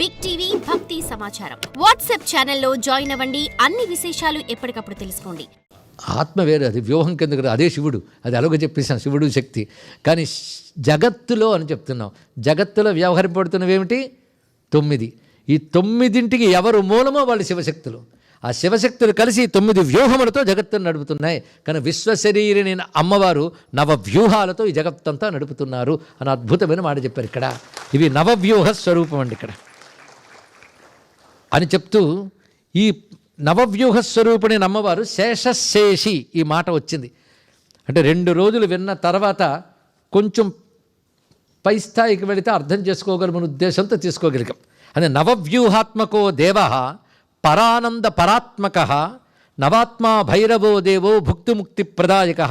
Big TV భక్తి సమాచారం WhatsApp ఛానల్లో జాయిన్ అవ్వండి. అన్ని విశేషాలు ఎప్పటికప్పుడు తెలుసుకోండి. ఆత్మ వేరు, అది వ్యూహం కింద, అదే శివుడు. అది అలాగే చెప్పేసాం, శివుడు శక్తి. కానీ జగత్తులో అని చెప్తున్నాం. జగత్తులో వ్యవహరింపబడుతున్నవి ఏమిటి? 9. ఈ 9ంటికి ఎవరు మూలమో వాళ్ళు శివశక్తులు. ఆ శివశక్తులు కలిసి 9 వ్యూహములతో జగత్తును నడుపుతున్నాయి. కానీ విశ్వశరీరిని అమ్మవారు నవవ్యూహాలతో ఈ జగత్తంతా నడుపుతున్నారు అని అద్భుతమైన మాట చెప్పారు ఇక్కడ. ఇవి నవవ్యూహ స్వరూపం అండి ఇక్కడ అని చెప్తూ, ఈ నవవ్యూహ స్వరూపిణి అమ్మవారు శేషశేషి ఈ మాట వచ్చింది. అంటే 2 రోజులు విన్న తర్వాత కొంచెం పై స్థాయికి వెళితే అర్థం చేసుకోగలమని ఉద్దేశంతో తీసుకోగలిగాం. అని నవవ్యూహాత్మకో దేవ పరానంద పరాత్మక నవాత్మా భైరవో దేవో భుక్తిముక్తి ప్రదాయక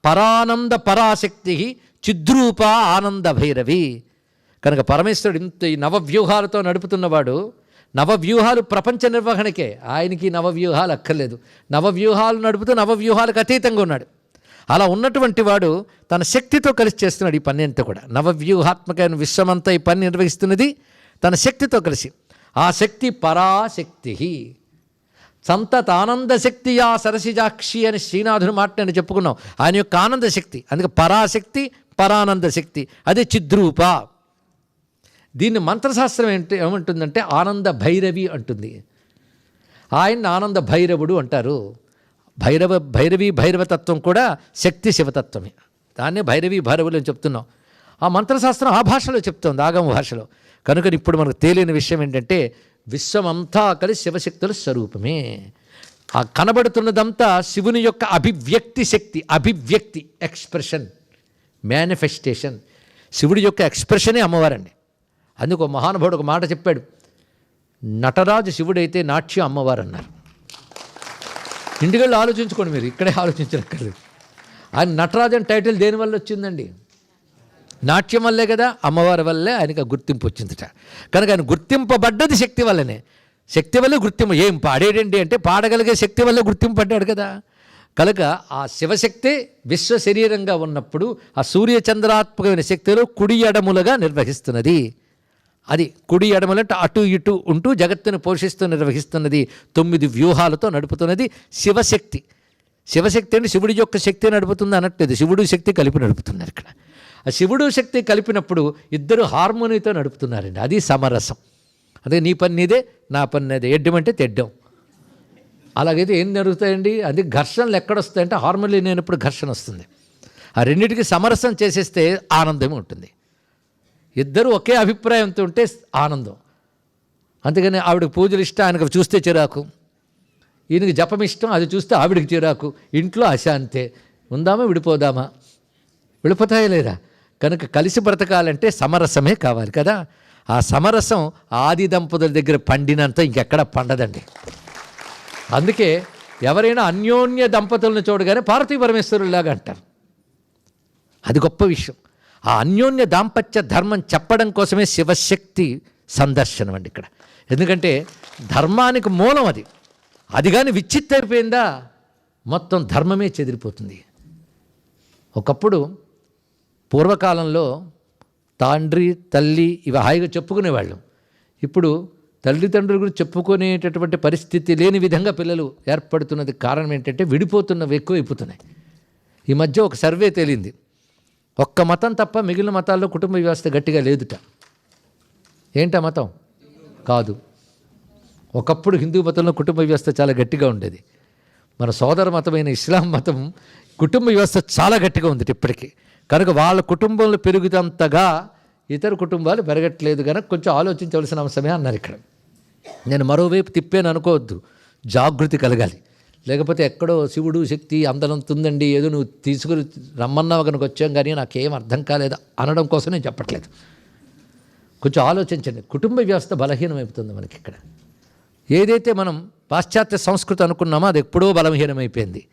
పరానంద పరాశక్తి చిద్రూప ఆనంద భైరవి. కనుక పరమేశ్వరుడు ఇంత ఈ నవవ్యూహాలతో నడుపుతున్నవాడు. నవవ్యూహాలు ప్రపంచ నిర్వహణకే, ఆయనకి నవవ్యూహాలు అక్కర్లేదు. నవవ్యూహాలు నడుపుతూ నవవ్యూహాలకు అతీతంగా ఉన్నాడు. అలా ఉన్నటువంటి వాడు తన శక్తితో కలిసి చేస్తున్నాడు ఈ పని అంతా కూడా. నవవ్యూహాత్మకమైన విశ్వమంతా ఈ పని నిర్వహిస్తున్నది తన శక్తితో కలిసి. ఆ శక్తి పరాశక్తి. సంతత ఆనంద శక్తియా సరసిజాక్షి అని శ్రీనాథుని మాట నేను చెప్పుకున్నాం. ఆయన యొక్క ఆనంద శక్తి, అందుకే పరాశక్తి పరానంద శక్తి, అదే చిద్రూప. దీన్ని మంత్రశాస్త్రం ఏమంటుందంటే ఆనంద భైరవి అంటుంది. ఆయన్ని ఆనంద భైరవుడు అంటారు. భైరవి భైరవతత్వం కూడా శక్తి శివతత్వమే. దాన్నే భైరవి భైరవులు అని చెప్తున్నాం. ఆ మంత్రశాస్త్రం ఆ భాషలో చెప్తోంది, ఆగమ భాషలో. కనుక ఇప్పుడు మనకు తేలిన విషయం ఏంటంటే విశ్వమంతా కలిసి శివశక్తుల స్వరూపమే. ఆ కనబడుతున్నదంతా శివుని యొక్క అభివ్యక్తి శక్తి, అభివ్యక్తి ఎక్స్ప్రెషన్, మేనిఫెస్టేషన్. శివుడి యొక్క ఎక్స్ప్రెషనే అమ్మవారండి. అందుకు మహానుభావుడు ఒక మాట చెప్పాడు, నటరాజు శివుడైతే నాట్యం అమ్మవారు అన్నారు. ఇంటికెళ్ళి ఆలోచించుకోండి, మీరు ఇక్కడే ఆలోచించక్కర్లేదు. ఆయన నటరాజు అని టైటిల్ దేనివల్ల వచ్చిందండి? నాట్యం వల్లే కదా, అమ్మవారి వల్లే ఆయనకు గుర్తింపు వచ్చిందిట. కనుక ఆయన గుర్తింపబడ్డది శక్తి వల్లనే. శక్తి వల్లే గుర్తింపు. ఏం పాడేడండి అంటే పాడగలిగే శక్తి వల్లే గుర్తింపు పడ్డాడు కదా. కనుక ఆ శివశక్తి విశ్వ శరీరంగా ఉన్నప్పుడు ఆ సూర్యచంద్రాత్మకమైన శక్తిలో కుడి ఎడములుగా నిర్వహిస్తున్నది. అది కుడి ఎడమలంటే అటు ఇటు ఉంటూ జగత్తును పోషిస్తూ నిర్వహిస్తున్నది. 9 వ్యూహాలతో నడుపుతున్నది శివశక్తి. శివశక్తి అంటే శివుడి యొక్క శక్తి నడుపుతుంది అనట్లేదు, శివుడు శక్తి కలిపి నడుపుతున్నారు ఇక్కడ. ఆ శివుడు శక్తి కలిపినప్పుడు ఇద్దరు హార్మోనీతో నడుపుతున్నారండి. అది సమరసం. అదే నీ పని నీదే, నా పని నాదే, ఎడ్డమంటే తెడ్డం. అలాగైతే ఏం జరుగుతాయండి? అది ఘర్షణలు ఎక్కడొస్తాయంటే హార్మోనీ లేనప్పుడు ఘర్షణ వస్తుంది. ఆ రెండింటికి సమరసం చేసేస్తే ఆనందం ఉంటుంది. ఇద్దరు ఒకే అభిప్రాయంతో ఉంటే ఆనందం. అందుకని ఆవిడకి పూజలు ఇష్టం, ఆయనకు చూస్తే చిరాకు. ఈయనకి జపం ఇష్టం, అది చూస్తే ఆవిడికి చిరాకు. ఇంట్లో అశాంతే. ఉందామా విడిపోదామా? విడిపోతాయా లేదా? కనుక కలిసి బ్రతకాలంటే సమరసమే కావాలి కదా. ఆ సమరసం ఆది దంపతుల దగ్గర పండినంత ఇంకెక్కడ పండదండి. అందుకే ఎవరైనా అన్యోన్య దంపతులను చూడగానే పార్వతీ పరమేశ్వరులాగా అంటారు. అది గొప్ప విషయం. ఆ అన్యోన్య దాంపత్య ధర్మం చెప్పడం కోసమే శివశక్తి సందర్శనం అండి ఇక్కడ. ఎందుకంటే ధర్మానికి మూలం అది. అది కానీ విచ్చిత్తైపోయిందా మొత్తం ధర్మమే చెదిరిపోతుంది. ఒకప్పుడు పూర్వకాలంలో తండ్రి తల్లి ఇవి హాయిగా చెప్పుకునేవాళ్ళు. ఇప్పుడు తల్లిదండ్రుల గురించి చెప్పుకునేటటువంటి పరిస్థితి లేని విధంగా పిల్లలు ఏర్పడుతున్నది. కారణం ఏంటంటే విడిపోతున్నవి ఎక్కువైపోతున్నాయి. ఈ మధ్య ఒక సర్వే తేలింది, ఒక్క మతం తప్ప మిగిలిన మతాల్లో కుటుంబ వ్యవస్థ గట్టిగా లేదుట. ఏంటా మతం? కాదు. ఒకప్పుడు హిందూ మతంలో కుటుంబ వ్యవస్థ చాలా గట్టిగా ఉండేది. మన సోదర మతమైన ఇస్లాం మతం కుటుంబ వ్యవస్థ చాలా గట్టిగా ఉంది ఇప్పటికీ. కనుక వాళ్ళ కుటుంబంలో పెరుగుతంతగా ఇతర కుటుంబాలు పెరగట్లేదు. కనుక కొంచెం ఆలోచించవలసిన అంశమే అన్నారు ఇక్కడ. నేను మరోవైపు తిప్పాను అనుకోవద్దు, జాగృతి కలగాలి. లేకపోతే ఎక్కడో శివుడు శక్తి అందనంతుందండి, ఏదో నువ్వు తీసుకుని రమ్మన్నావు కనుక వచ్చాం కానీ నాకేం అర్థం కాలేదు అనడం కోసం నేను చెప్పట్లేదు. కొంచెం ఆలోచించండి. కుటుంబ వ్యవస్థ బలహీనమైపోతుంది మనకి ఇక్కడ. ఏదైతే మనం పాశ్చాత్య సంస్కృతి అనుకున్నామో అది ఎప్పుడో బలహీనమైపోయింది.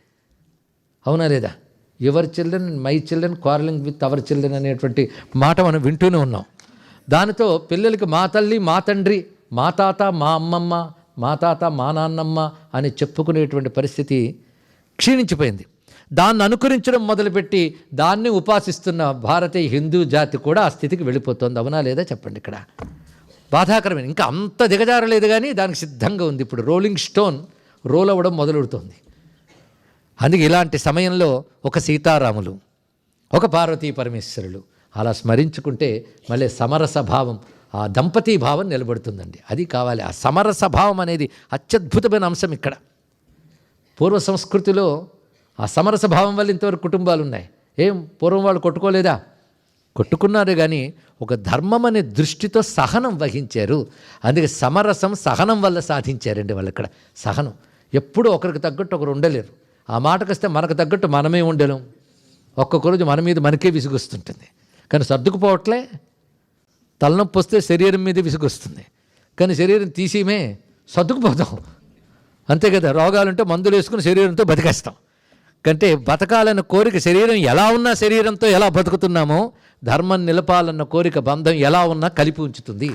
అవునా లేదా? Your children my children quarrelling with our children అనేటువంటి మాట మనం వింటూనే ఉన్నాం. దానితో పిల్లలకి మా తల్లి మా తండ్రి, మా తాత మా అమ్మమ్మ, మా తాత మా నాన్నమ్మ అని చెప్పుకునేటువంటి పరిస్థితి క్షీణించిపోయింది. దాన్ని అనుకరించడం మొదలుపెట్టి దాన్ని ఉపాసిస్తున్న భారతీయ హిందూ జాతి కూడా ఆ స్థితికి వెళ్ళిపోతుంది. అవునా లేదా చెప్పండి ఇక్కడ. బాధాకరమైన, ఇంకా అంత దిగజారలేదు కానీ దానికి సిద్ధంగా ఉంది. ఇప్పుడు రోలింగ్ స్టోన్ రోల్ అవ్వడం మొదలెడుతోంది. అందుకే ఇలాంటి సమయంలో ఒక సీతారాములు, ఒక పార్వతీ పరమేశ్వరులు అలా స్మరించుకుంటే మళ్ళీ సమరస భావం, ఆ దంపతీ భావం నిలబడుతుందండి. అది కావాలి. ఆ సమరస భావం అనేది అత్యద్భుతమైన అంశం ఇక్కడ. పూర్వ సంస్కృతిలో ఆ సమరస భావం వల్ల ఇంతవరకు కుటుంబాలు ఉన్నాయి. ఏం పూర్వం వాళ్ళు కొట్టుకోలేదా? కొట్టుకున్నారు, కానీ ఒక ధర్మం అనే దృష్టితో సహనం వహించారు. అందుకే సమరసం సహనం వల్ల సాధించారండి వాళ్ళు. ఇక్కడ సహనం. ఎప్పుడూ ఒకరికి తగ్గట్టు ఒకరు ఉండలేరు. ఆ మాటకు వస్తే మనకు తగ్గట్టు మనమే ఉండలేం. ఒక్కొక్క రోజు మన మీద మనకే విసుగొస్తుంటుంది, కానీ సర్దుకుపోవట్లే. తలనొప్పి వస్తే శరీరం మీద విసుగొస్తుంది, కానీ శరీరం తీసేమే సర్దుకుపోతాం. అంతే కదా. రోగాలుంటే మందులు వేసుకుని శరీరంతో బతికేస్తాం. కంటే బతకాలన్న కోరిక, శరీరం ఎలా ఉన్నా శరీరంతో ఎలా బతుకుతున్నామో ధర్మం నిలపాలన్న కోరిక బంధం ఎలా ఉన్నా కలిపి ఉంచుతుంది.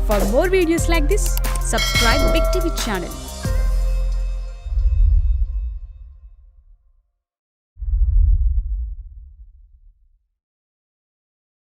For more videos like this, subscribe Big TV channel.